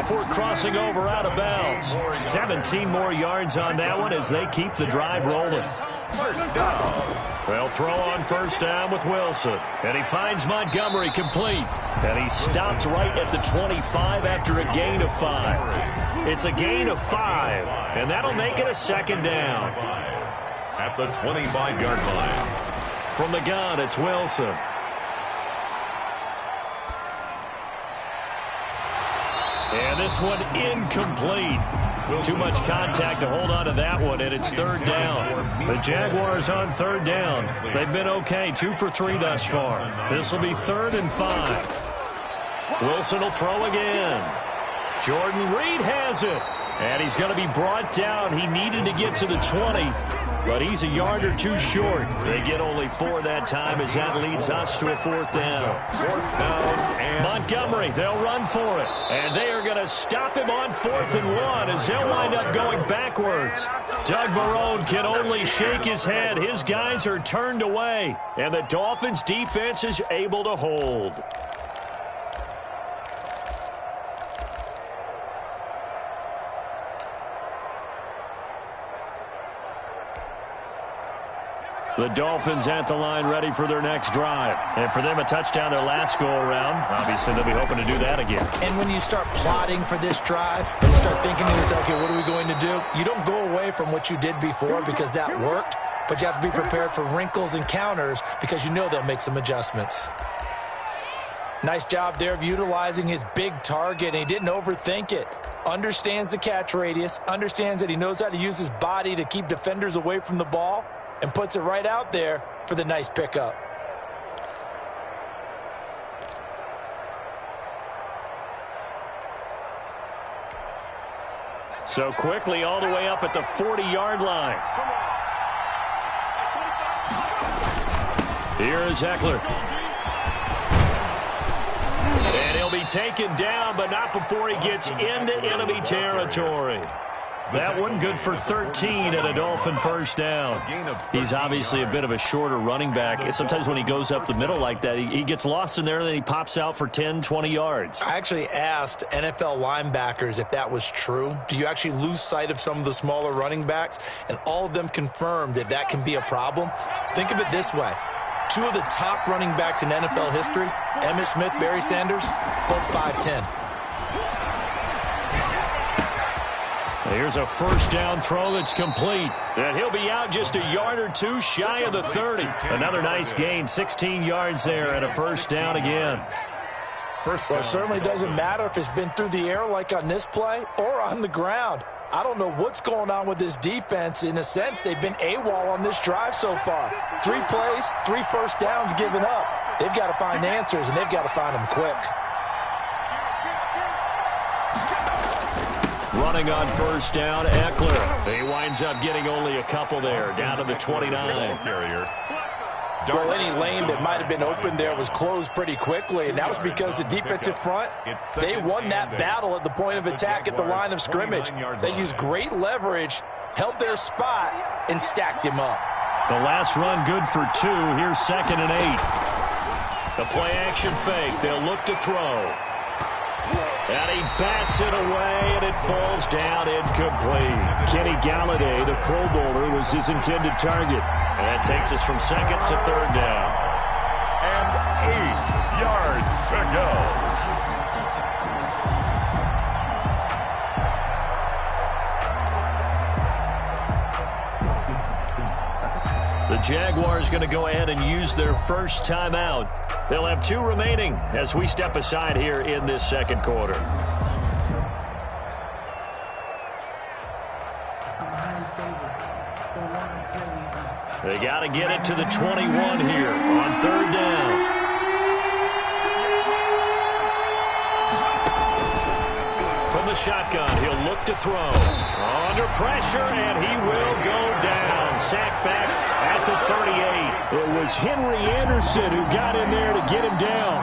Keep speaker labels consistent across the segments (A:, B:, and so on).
A: before crossing over out of bounds. 17 more yards on that one as they keep the drive rolling.
B: First down.
A: They'll throw on first down with Wilson. And he finds Montgomery complete. And he stopped right at the 25 after a gain of 5. It's a gain of 5. And that'll make it a second down.
B: At the 25-yard line.
A: From the gun, it's Wilson. And this one incomplete. Too much contact to hold on to that one, and it's third down. The Jaguars on third down. They've been okay, 2 for 3 thus far. This will be 3rd and 5. Wilson will throw again. Jordan Reed has it. And he's going to be brought down. He needed to get to the 20, but he's a yard or 2 short. They get only 4 that time as that leads us to a 4th down.
B: 4th down and
A: Montgomery, they'll run for it. And they are going to stop him on 4th and 1 as they'll wind up going backwards. Doug Marrone can only shake his head. His guys are turned away, and the Dolphins' defense is able to hold. The Dolphins at the line ready for their next drive. And for them, a touchdown their last go-around. Obviously, they'll be hoping to do that again.
C: And when you start plotting for this drive, and you start thinking to yourself, okay, what are we going to do? You don't go away from what you did before because that worked, but you have to be prepared for wrinkles and counters because you know they'll make some adjustments. Nice job there of utilizing his big target, and he didn't overthink it. Understands the catch radius, understands that he knows how to use his body to keep defenders away from the ball, and puts it right out there for the nice pickup.
A: So quickly all the way up at the 40-yard line. Here is Eckler. And he'll be taken down, but not before he gets into enemy territory. That one good for 13 at a Dolphin first down. He's obviously a bit of a shorter running back. Sometimes when he goes up the middle like that, he gets lost in there, and then he pops out for 10, 20 yards.
C: I actually asked NFL linebackers if that was true. Do you actually lose sight of some of the smaller running backs? And all of them confirmed that that can be a problem. Think of it this way. 2 of the top running backs in NFL history, Emmitt Smith, Barry Sanders, both 5'10".
A: Here's a first down throw that's complete. And he'll be out just a yard or 2 shy of the 30. Another nice gain, 16 yards there and a first down again.
C: Well, it certainly doesn't matter if it's been through the air like on this play or on the ground. I don't know what's going on with this defense. In a sense, they've been AWOL on this drive so far. 3 plays, 3 first downs given up. They've got to find answers, and they've got to find them quick.
A: Running on first down, Eckler. He winds up getting only a couple there, down to the 29.
C: Well, any lane that might have been open there was closed pretty quickly, and that was because the defensive front, they won that battle at the point of attack at the line of scrimmage. They used great leverage, held their spot, and stacked him up.
A: The last run good for 2. Here's 2nd and 8. The play-action fake. They'll look to throw. And he bats it away, and it falls down incomplete. Kenny Galladay, the Pro Bowler, was his intended target. And that takes us from 2nd to 3rd down.
B: And 8 yards to
A: go. The Jaguars going to go ahead and use their first timeout. They'll have 2 remaining as we step aside here in this second quarter. They got to get it to the 21 here on 3rd down. From the shotgun, he'll look to throw. Under pressure, and he will go down. Sacked back at the 38. It was Henry Anderson who got in there to get him down.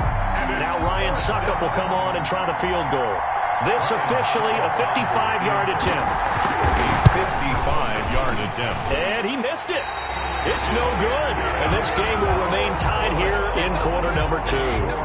A: Now Ryan Suckup will come on and try the field goal. This officially a 55-yard attempt.
B: A 55-yard attempt.
A: And he missed it. It's no good. And this game will remain tied here in quarter number 2.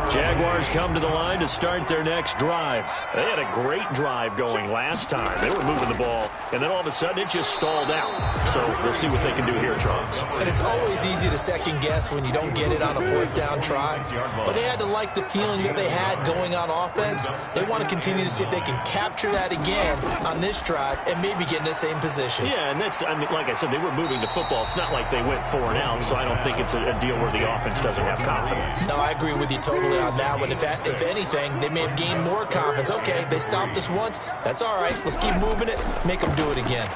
A: Jaguars come to the line to start their next drive. They had a great drive going last time. They were moving the ball, and then all of a sudden it just stalled out. So we'll see what they can do here, Charles.
C: And it's always easy to second guess when you don't get it on a 4th down try. But they had to like the feeling that they had going on offense. They want to continue to see if they can capture that again on this drive and maybe get in the same position.
A: Yeah, and that's, I mean, like I said, they were moving the football. It's not like they went 4 and out, so I don't think it's a deal where the offense doesn't have confidence.
C: No, I agree with you totally on that one. If anything, they may have gained more confidence. Okay, they stopped us once. That's all right. Let's keep moving it. Make them do it again.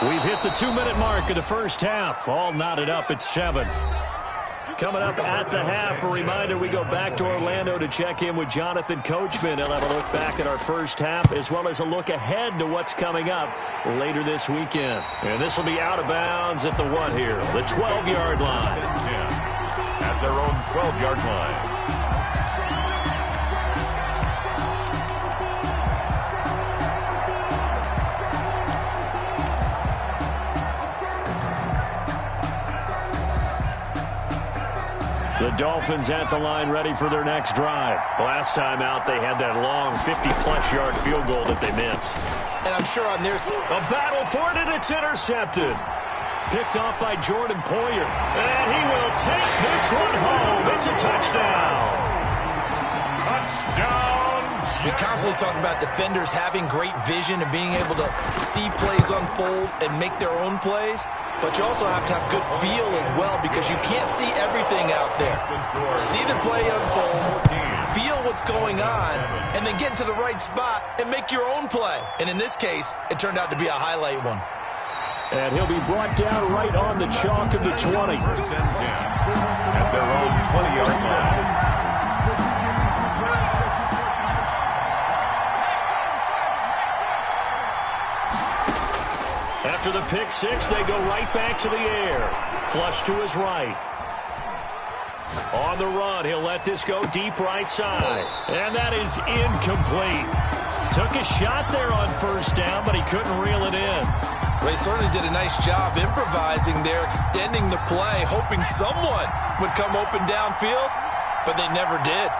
A: We've hit the 2-minute mark of the first half. All knotted up at 7. Coming up at the half, a reminder, we go back to Orlando to check in with Jonathan Coachman. He'll have a look back at our first half as well as a look ahead to what's coming up later this weekend. And this will be out of bounds at the what here? The 12-yard line.
B: Yeah, at their own 12-yard line.
A: The Dolphins at the line ready for their next drive. Last time out, they had that long 50-plus yard field goal that they missed.
C: And I'm sure on their side,
A: a battle for it, and it's intercepted. Picked off by Jordan Poyer. And he will take this one home. It's a touchdown.
B: Touchdown.
C: we constantly talk about defenders having great vision and being able to see plays unfold and make their own plays. But you also have to have good feel as well because you can't see everything out there. See the play unfold, feel what's going on, and then get to the right spot and make your own play. And in this case, it turned out to be a highlight one.
A: And he'll be brought down right on the chalk of the 20.
B: First and 10 at their own 20-yard line.
A: After the pick six, they go right back to the air. Flush to his right. On the run, he'll let this go deep right side. And that is incomplete. Took a shot there on first down, but he couldn't reel it in.
C: Well, he certainly did a nice job improvising there, extending the play, hoping someone would come open downfield, but they never did.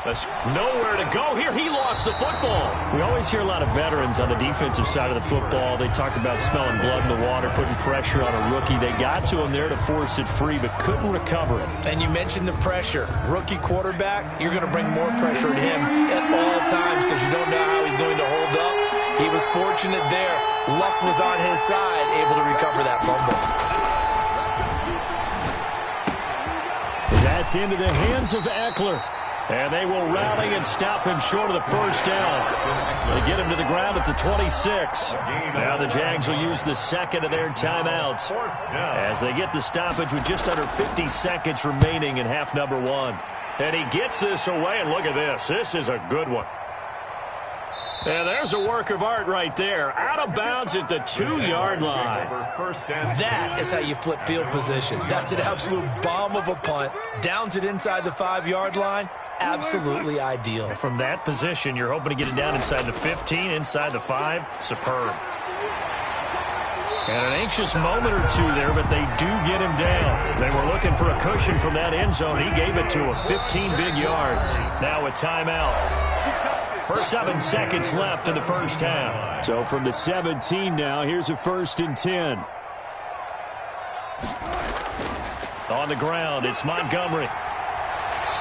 A: That's nowhere to go here. He lost the football. We always hear a lot of veterans on the defensive side of the football. They talk about smelling blood in the water, putting pressure on a rookie. They got to him there to force it free, but couldn't recover it.
C: And you mentioned the pressure. Rookie quarterback, you're going to bring more pressure at him at all times because you don't know how he's going to hold up. He was fortunate there. Luck was on his side, able to recover that fumble.
A: That's into the hands of Eckler. And they will rally and stop him short of the first down. They get him to the ground at the 26. Now the Jags will use the second of their timeouts as they get the stoppage with just under 50 seconds remaining in half number one. And he gets this away, and look at this. This is a good one. And there's a work of art right there. Out of bounds at the 2-yard line.
C: That is how you flip field position. That's an absolute bomb of a punt. Downs it inside the 5-yard line. Absolutely ideal.
A: From that position, you're hoping to get it down inside the 15, inside the 5. Superb. And an anxious moment or two there, but they do get him down. They were looking for a cushion from that end zone. He gave it to him. 15 big yards. Now a timeout. 7 seconds left in the first half. So from the 17 now, here's a 1st and 10. On the ground, it's Montgomery.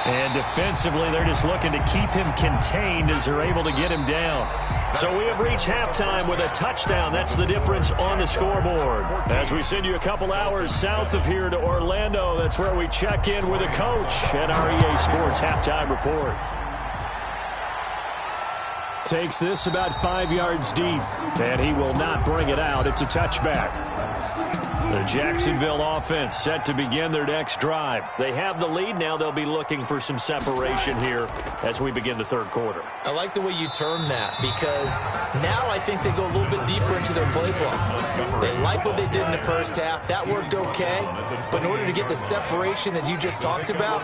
A: And defensively, they're just looking to keep him contained as they're able to get him down. So we have reached halftime with a touchdown. That's the difference on the scoreboard. As we send you a couple hours south of here to Orlando, that's where we check in with a coach at our EA Sports Halftime Report. Takes this about 5 yards deep, and he will not bring it out. It's a touchback. The Jacksonville offense set to begin their next drive. They have the lead now. They'll be looking for some separation here as we begin the third quarter.
C: I like the way you term that, because now I think they go a little bit deeper into their playbook. They like what they did in the first half. That worked okay. But in order to get the separation that you just talked about,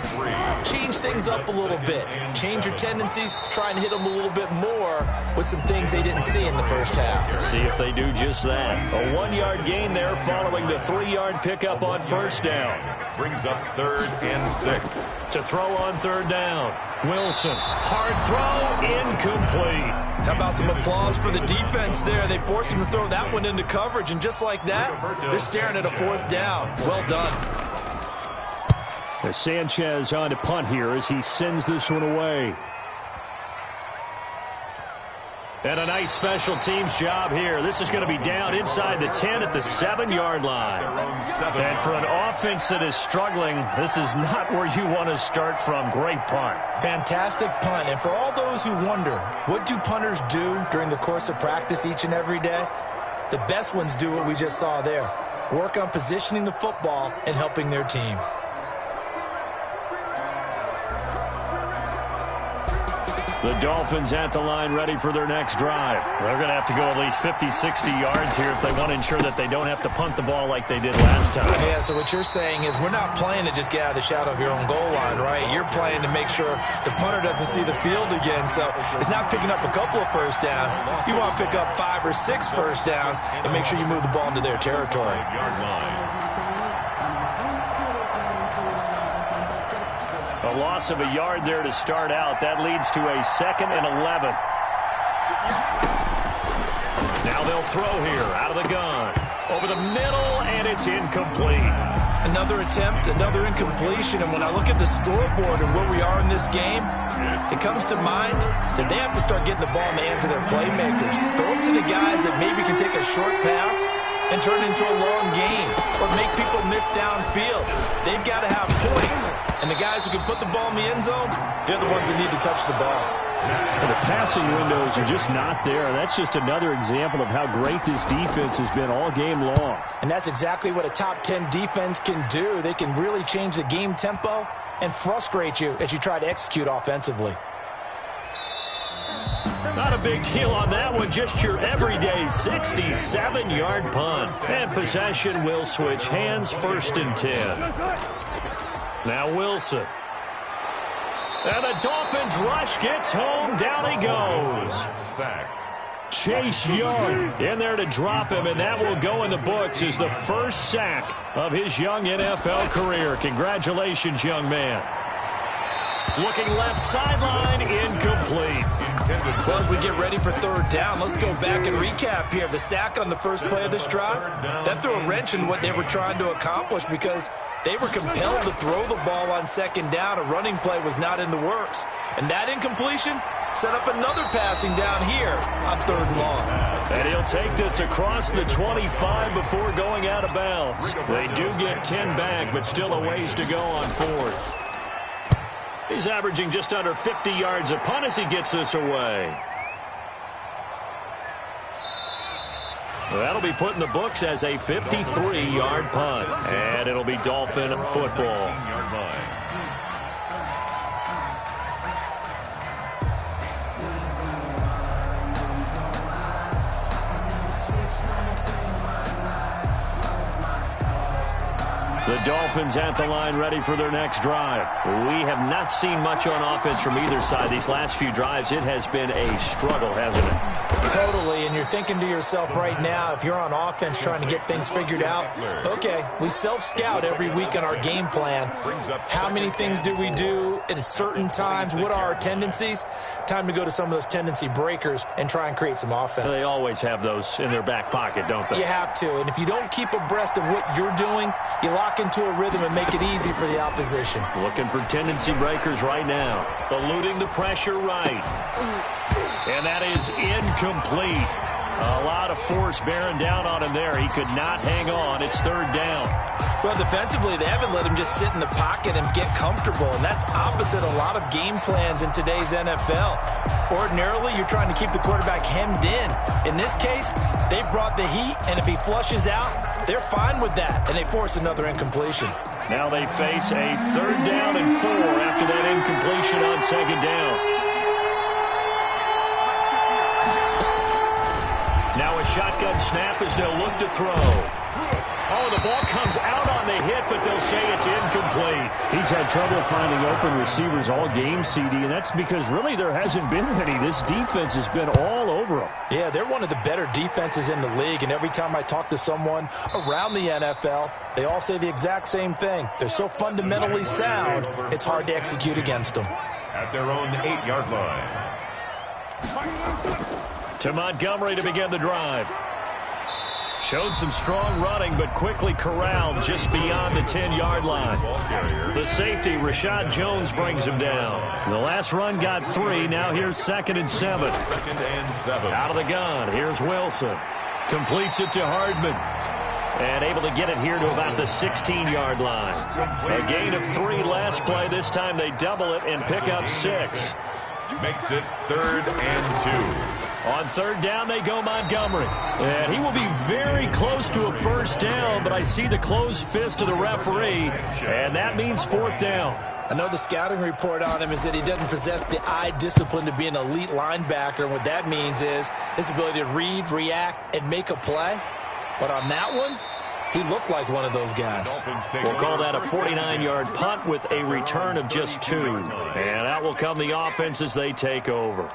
C: change things up a little bit. Change your tendencies. Try and hit them a little bit more with some things they didn't see in the first half.
A: See if they do just that. A 1-yard gain there following the 3-yard pickup on first down.
B: Brings up 3rd and 6.
A: To throw on third down. Wilson, hard throw, incomplete.
C: How about some applause for the defense there? They forced him to throw that one into coverage, and just like that, they're staring at a 4th down. Well done.
A: Sanchez on to punt here as he sends this one away. And a nice special teams job here. This is going to be down inside the 10 at the 7-yard line. And for an offense that is struggling, this is not where you want to start from. Great punt.
C: Fantastic punt. And for all those who wonder, what do punters do during the course of practice each and every day? The best ones do what we just saw there. Work on positioning the football and helping their team.
A: The Dolphins at the line ready for their next drive. They're going to have to go at least 50, 60 yards here if they want to ensure that they don't have to punt the ball like they did last time.
C: Yeah, so what you're saying is we're not playing to just get out of the shadow of your own goal line, right? You're playing to make sure the punter doesn't see the field again. So it's not picking up a couple of first downs. You want to pick up 5 or 6 first downs and make sure you move the ball into their territory.
A: A loss of a yard there to start out. That leads to a 2nd and 11. Now they'll throw here out of the gun. Over the middle, and it's incomplete.
C: Another attempt, another incompletion. And when I look at the scoreboard and where we are in this game, it comes to mind that they have to start getting the ball in the hands of their playmakers. Throw it to the guys that maybe can take a short pass and turn it into a long game or make people miss downfield. They've got to have points. And the guys who can put the ball in the end zone, they're the ones that need to touch the ball.
A: And the passing windows are just not there. That's just another example of how great this defense has been all game long.
C: And that's exactly what a top 10 defense can do. They can really change the game tempo and frustrate you as you try to execute offensively.
A: Not a big deal on that one. Just your everyday 67-yard punt. And possession will switch hands, 1st and 10. Now Wilson. And the Dolphins rush gets home. Down he goes.
B: Sacked.
A: Chase Young in there to drop him, and that will go in the books as the first sack of his young NFL career. Congratulations, young man. Looking left sideline, incomplete.
C: Well, as we get ready for 3rd down, let's go back and recap here. The sack on the first play of this drive, that threw a wrench in what they were trying to accomplish because they were compelled to throw the ball on 2nd down. A running play was not in the works. And that incompletion set up another passing down here on 3rd and long.
A: And he'll take this across the 25 before going out of bounds. They do get 10 back, but still a ways to go on 4th. He's averaging just under 50 yards a punt as he gets this away. That'll be put in the books as a 53-yard punt. And it'll be Dolphin football. The Dolphins at the line ready for their next drive. We have not seen much on offense from either side. These last few drives, it has been a struggle, hasn't it?
C: Totally, and you're thinking to yourself right now, if you're on offense trying to get things figured out, okay, we self-scout every week on our game plan. How many things do we do at certain times? What are our tendencies? Time to go to some of those tendency breakers and try and create some offense.
A: They always have those in their back pocket, don't they?
C: You have to, and if you don't keep abreast of what you're doing, you lock into a rhythm and make it easy for the opposition.
A: Looking for tendency breakers right now. Eluding the pressure right. And that is incomplete. A lot of force bearing down on him there. He could not hang on. It's third down.
C: Well, defensively, they haven't let him just sit in the pocket and get comfortable, and that's opposite a lot of game plans in today's NFL. Ordinarily, you're trying to keep the quarterback hemmed in. In this case, they brought the heat, and if he flushes out, they're fine with that, and they force another incompletion.
A: Now they face a third down and 4 after that incompletion on second down. Now a shotgun snap as they'll look to throw. Oh, the ball comes out on the hit, but they'll say it's incomplete.
B: He's had trouble finding open receivers all game, CD, and that's because really there hasn't been any. This defense has been all over them.
C: Yeah, they're one of the better defenses in the league, and every time I talk to someone around the NFL, they all say the exact same thing. They're so fundamentally sound, it's hard to execute against them.
B: At their own 8-yard line.
A: To Montgomery to begin the drive. Showed some strong running, but quickly corralled just beyond the 10-yard line. The safety, Rashad Jones, brings him down. The last run got 3. Now here's 2nd and 7. Out of the gun. Here's Wilson. Completes it to Hardman. And able to get it here to about the 16-yard line. A gain of 3 last play. This time they double it and pick up 6.
B: Makes it 3rd and 2.
A: On third down, they go Montgomery. And he will be very close to a first down, but I see the closed fist of the referee, and that means 4th down.
C: I know the scouting report on him is that he doesn't possess the eye discipline to be an elite linebacker, and what that means is his ability to read, react, and make a play. But on that one, he looked like one of those guys.
A: We'll call that a 49-yard punt with a return of just 2. And out will come the offense as they take over.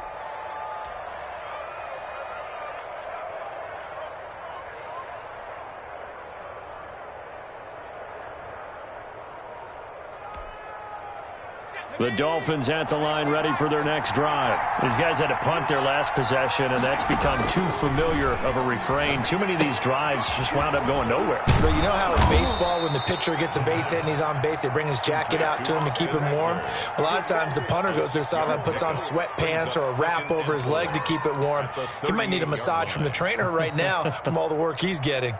A: The Dolphins at the line ready for their next drive. These guys had to punt their last possession, and that's become too familiar of a refrain. Too many of these drives just wound up going nowhere.
C: But you know how in baseball, when the pitcher gets a base hit and he's on base, they bring his jacket out to him to keep him warm? A lot of times the punter goes to the sideline, puts on sweatpants or a wrap over his leg to keep it warm. He might need a massage from the trainer right now from all the work he's getting.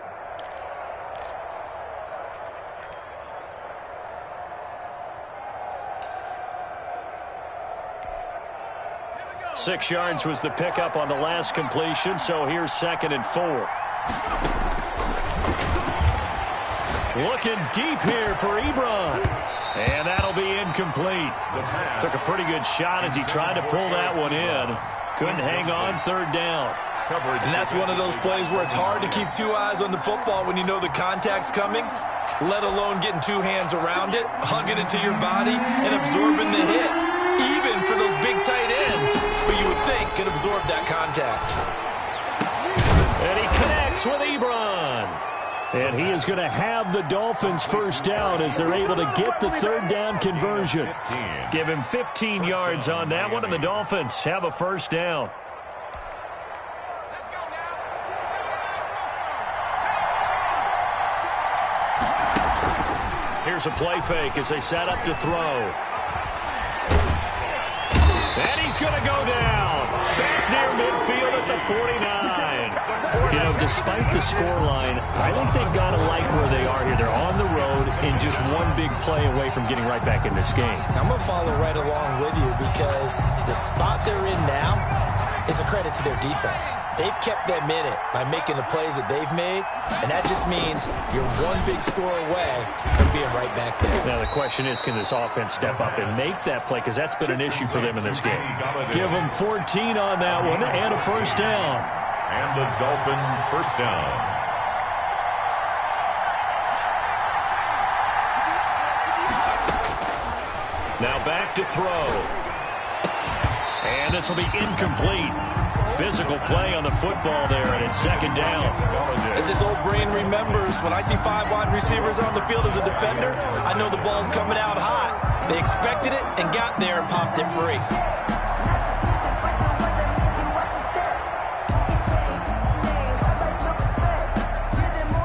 A: 6 yards was the pickup on the last completion, so here's 2nd and 4. Looking deep here for Ebron. And that'll be incomplete. Took a pretty good shot as he tried to pull that one in. Couldn't hang on, third down.
C: And that's one of those plays where it's hard to keep 2 eyes on the football when you know the contact's coming, let alone getting 2 hands around it, hugging it to your body, and absorbing the hit. Even for those big tight ends, who you would think can absorb that contact.
A: And he connects with Ebron. And he is going to have the Dolphins first down as they're able to get the third down conversion. Give him 15 yards on that one, and the Dolphins have a first down. Here's a play fake as they set up to throw. And he's going to go down. Back near midfield at the 49. You know, despite the scoreline, I think they've got to like where they are here. They're on the road and just one big play away from getting right back in this game.
C: I'm going to follow right along with you because the spot they're in now is a credit to their defense. They've kept them in it by making the plays that they've made, and that just means you're one big score away from being right back there.
A: Now the question is, can this offense step up and make that play, because that's been an issue for them in this game. Give them 14 on that one and a first down.
B: And the Dolphin first down.
A: Now back to throw. And this will be incomplete. Physical play on the football there, and it's second down.
C: As this old brain remembers, when I see 5 wide receivers on the field as a defender, I know the ball's coming out hot. They expected it and got there and popped it free.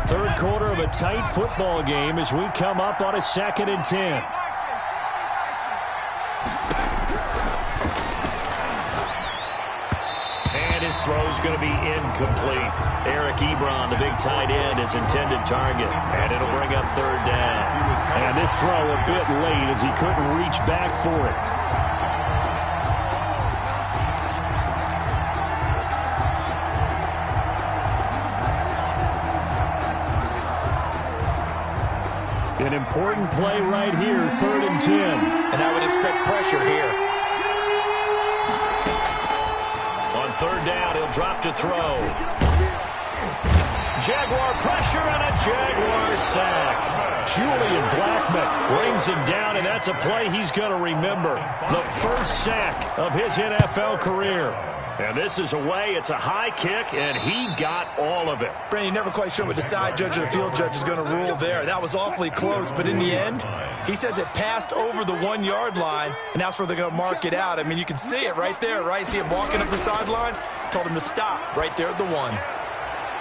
A: Third quarter of a tight football game as we come up on a 2nd and 10. his throw's going to be incomplete. Eric Ebron, the big tight end, his intended target. And it'll bring up third down.
B: And this throw a bit late as he couldn't reach back for it. An important play right here, 3rd and 10.
C: And I would expect pressure here.
A: On third down, he'll drop to throw. Jaguar pressure and a Jaguar sack. Julian Blackmon brings him down, and that's a play he's going to remember. The first sack of his NFL career. And this is away. It's a high kick, and he got all of it.
C: Brandon, you're never quite sure what the side judge or the field judge is going to rule there. That was awfully close, but in the end, he says it passed over the 1-yard line, and that's where they're going to mark it out. I mean, you can see it right there, right? See him walking up the sideline? Told him to stop right there at the 1.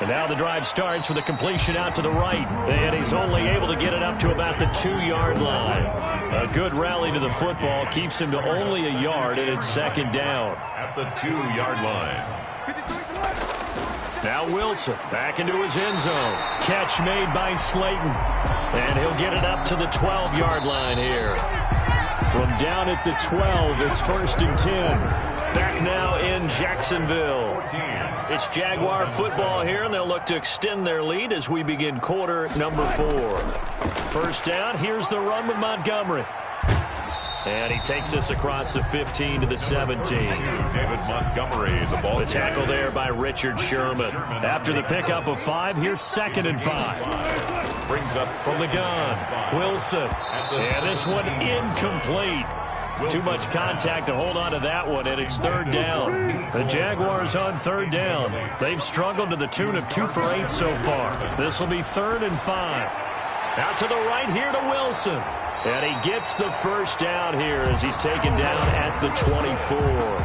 A: And now the drive starts with a completion out to the right. And he's only able to get it up to about the 2-yard line. A good rally to the football keeps him to only a yard, and it's 2nd down.
D: At the 2-yard line.
A: Now Wilson back into his end zone. Catch made by Slayton. And he'll get it up to the 12-yard line here. From down at the 12, it's 1st and 10. Back now in Jacksonville. It's Jaguar football here, and they'll look to extend their lead as we begin quarter number 4. 1st down, here's the run with Montgomery. And he takes us across the 15 to the 17.
D: David Montgomery, the ball.
A: The tackle there by Richard Sherman. After the pickup of 5, here's 2nd and 5.
D: Brings up
A: from the gun, Wilson. And this one incomplete. Too much contact to hold on to that one, and it's 3rd down. The Jaguars on 3rd down. They've struggled to the tune of 2 for 8 so far. This will be 3rd and 5. Out to the right here to Wilson. And he gets the 1st down here as he's taken down at the 24.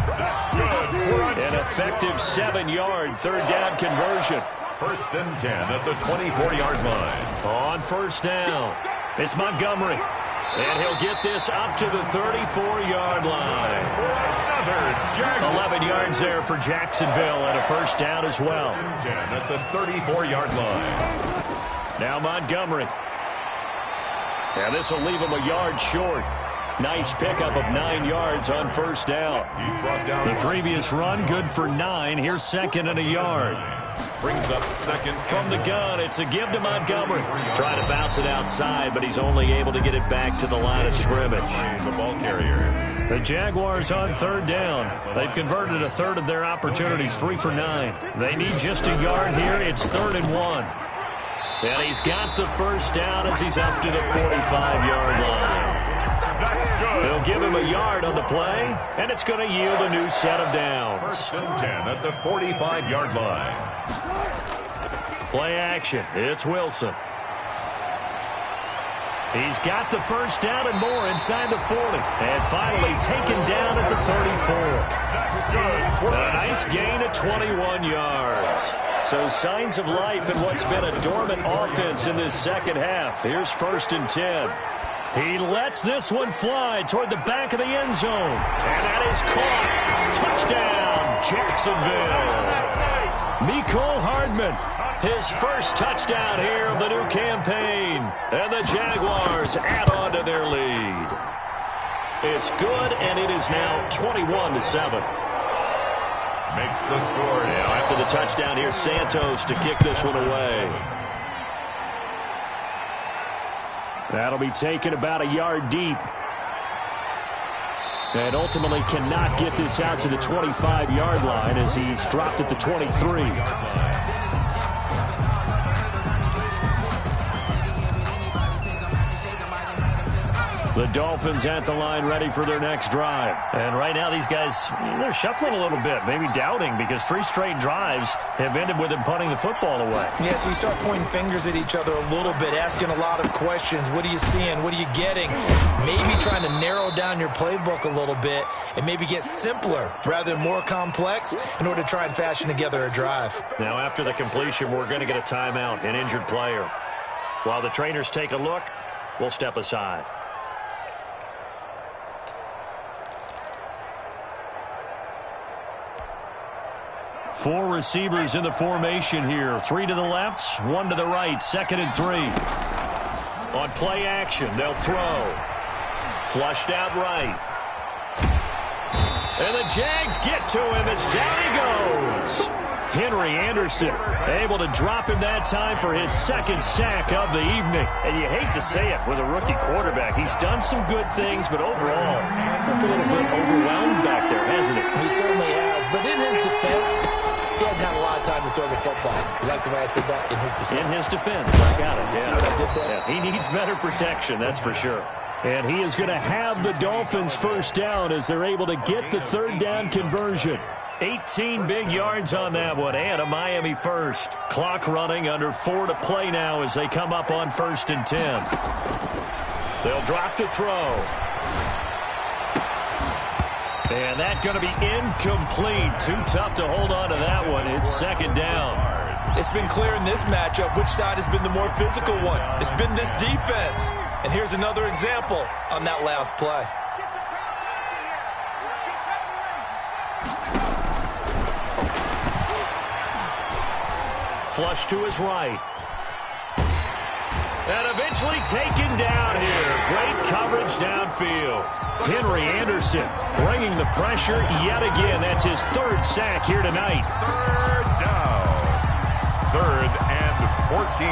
D: That's good.
A: An effective 7-yard 3rd down conversion.
D: 1st and 10 at the 24-yard line.
A: On 1st down, it's Montgomery. And he'll get this up to the 34-yard line. 11 yards there for Jacksonville and a 1st down as well.
D: 10 at the 34-yard line.
A: Now Montgomery. And this will leave him a yard short. Nice pickup of 9 yards on 1st down.
D: He's brought down
A: the previous run, good for 9. Here's 2nd and a yard.
D: Brings up 2nd.
A: From the gun, it's a give to Montgomery. Trying to bounce it outside, but he's only able to get it back to the line of scrimmage.
D: The ball carrier.
A: The Jaguars on 3rd down. They've converted a third of their opportunities, 3 for 9. They need just a yard here. It's 3rd and 1. And he's got the 1st down as he's up to the 45-yard line.
D: That's good.
A: They'll give him a yard on the play, and it's going to yield a new set of downs.
D: 1st and 10 at the 45-yard line.
A: Play action. It's Wilson. He's got the 1st down and more inside the 40. And finally taken down at the 34.
D: That's good.
A: A nice gain of 21 yards. So signs of life in what's been a dormant offense in this 2nd half. Here's 1st and 10. He lets this one fly toward the back of the end zone. And that is caught. Touchdown, Jacksonville. Mecole Hardman, his 1st touchdown here of the new campaign. And the Jaguars add on to their lead. It's good, and it is now 21-7.
D: Makes the score.
A: Now after the touchdown, here's Santos to kick this one away.
B: That'll be taken about a yard deep. And ultimately cannot get this out to the 25-yard line as he's dropped at the 23. The Dolphins at the line ready for their next drive. And right now these guys, they're shuffling a little bit, maybe doubting, because 3 straight drives have ended with them punting the football away.
C: Yeah, so you start pointing fingers at each other a little bit, asking a lot of questions. What are you seeing? What are you getting? Maybe trying to narrow down your playbook a little bit and maybe get simpler rather than more complex in order to try and fashion together a drive.
A: Now after the completion, we're going to get a timeout, an injured player. While the trainers take a look, we'll step aside.
B: Four receivers in the formation here. 3 to the left, 1 to the right. 2nd and 3. On play action, they'll throw. Flushed out right. And the Jags get to him as down he goes. Henry Anderson able to drop him that time for his 2nd sack of the evening. And you hate to say it with a rookie quarterback. He's done some good things, but overall, looked a little bit overwhelmed back there, hasn't he?
C: He certainly has. But in his defense, he hadn't had a lot of time to throw the football. You like the way I said that? In his defense.
B: In his defense. I got it.
C: See what I did there?
B: Yeah, he needs better protection, that's for sure. And he is going to have the Dolphins first down as they're able to get the 3rd down conversion. 18 big yards on that one, and a Miami first. Clock running, under 4 to play now as they come up on 1st and 10. They'll drop to throw. And that's going to be incomplete. Too tough to hold on to that one. It's 2nd down.
C: It's been clear in this matchup which side has been the more physical one. It's been this defense. And here's another example on that last play.
B: Flush to his right. And eventually taken down here. Great coverage downfield. Henry Anderson bringing the pressure yet again. That's his 3rd sack here tonight.
D: 3rd down. 3rd and 14.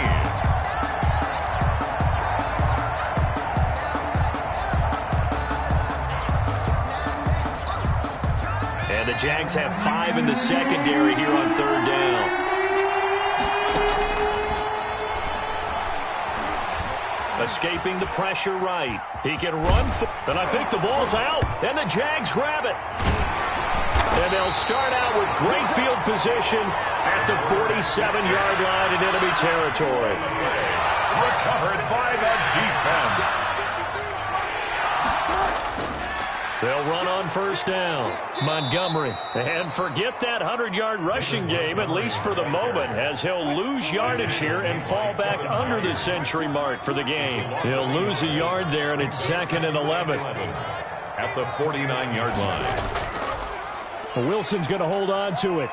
B: And the Jags have 5 in the secondary here on 3rd down. Escaping the pressure right. He can run. And I think the ball's out. And the Jags grab it. And they'll start out with great field position at the 47-yard line in enemy territory.
D: Recovered by the defense.
B: They'll run on 1st down. Montgomery. And forget that 100-yard rushing game, at least for the moment, as he'll lose yardage here and fall back under the century mark for the game. He'll lose a yard there, and it's 2nd and 11.
D: At the 49-yard line.
B: Wilson's going to hold on to it.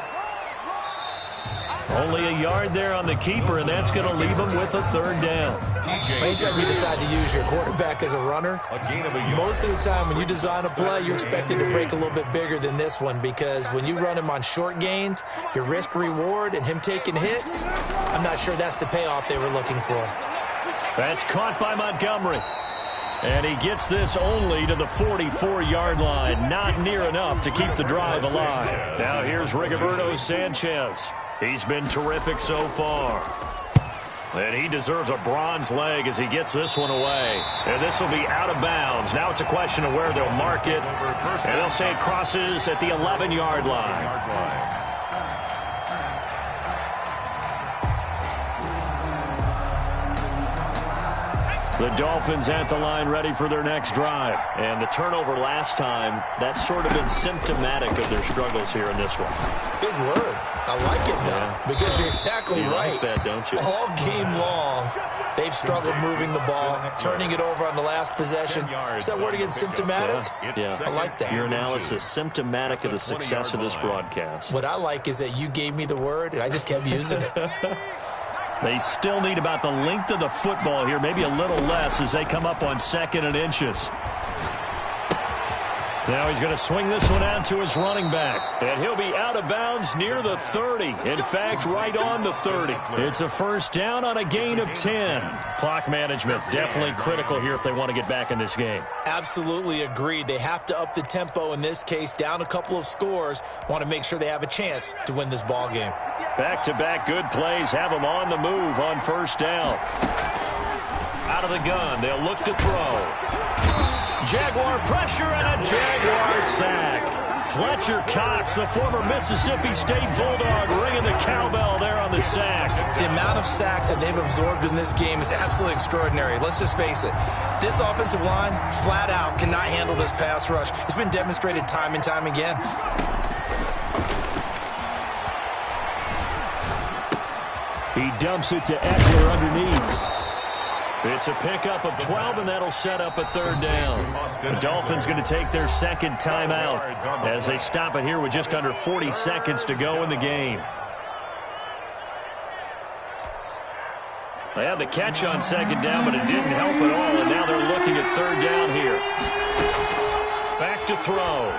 B: Only a yard there on the keeper, and that's going to leave him with a 3rd down.
C: Anytime you decide to use your quarterback as a runner, most of the time when you design a play, you're expected to break a little bit bigger than this one, because when you run him on short gains, your risk-reward and him taking hits, I'm not sure that's the payoff they were looking for.
B: That's caught by Montgomery. And he gets this only to the 44-yard line. Not near enough to keep the drive alive. Now here's Rigoberto Sanchez. He's been terrific so far. And he deserves a bronze leg as he gets this one away. And this will be out of bounds. Now it's a question of where they'll mark it. And they'll say it crosses at the 11-yard line. The Dolphins at the line ready for their next drive. And the turnover last time, that's sort of been symptomatic of their struggles here in this one.
C: Big word. I like it, though, because you're exactly right.
B: Like that, don't you?
C: All game long, they've struggled moving the ball, turning it over on the last possession. Is that word again, symptomatic?
B: Yeah.
C: I like that.
B: Your analysis, symptomatic of the success of this broadcast.
C: What I like is that you gave me the word, and I just kept using it.
B: They still need about the length of the football here, maybe a little less as they come up on 2nd and inches. Now he's going to swing this one out to his running back. And he'll be out of bounds near the 30. In fact, right on the 30. It's a 1st down on a gain of 10. Clock management definitely critical here if they want to get back in this game.
C: Absolutely agreed. They have to up the tempo in this case, down a couple of scores. Want to make sure they have a chance to win this ball game.
B: Back-to-back good plays have them on the move on 1st down. Out of the gun, they'll look to throw. Jaguar pressure and a Jaguar sack. Fletcher Cox, the former Mississippi State Bulldog, ringing the cowbell there on the sack.
C: The amount of sacks that they've absorbed in this game is absolutely extraordinary. Let's just face it. This offensive line, flat out, cannot handle this pass rush. It's been demonstrated time and time again.
B: He dumps it to Eckler underneath.
A: It's a pickup of 12, and that'll set up a third down. The Dolphins going to take their second timeout as they stop it here with just under 40 seconds to go in the game. They had the catch on second down, but it didn't help at all, and now they're looking at third down here. Back to throw.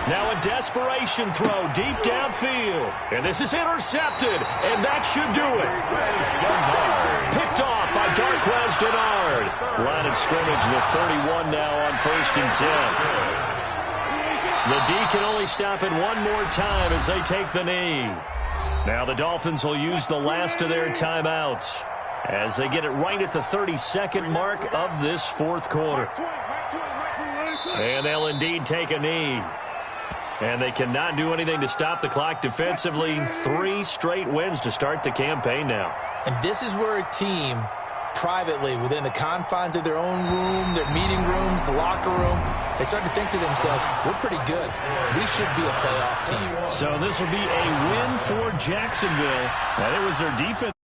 A: Now a desperation throw deep downfield. And this is intercepted, and that should do it. Picked off by Darquez Dennard. Line of scrimmage to the 31 now on 1st and 10. The D can only stop it one more time as they take the knee. Now the Dolphins will use the last of their timeouts as they get it right at the 32nd mark of this fourth quarter. And they'll indeed take a knee. And they cannot do anything to stop the clock defensively. 3 straight wins to start the campaign now.
C: And this is where a team, privately, within the confines of their own room, their meeting rooms, the locker room, they start to think to themselves, we're pretty good. We should be a playoff team.
A: So this will be a win for Jacksonville. And it was their defense.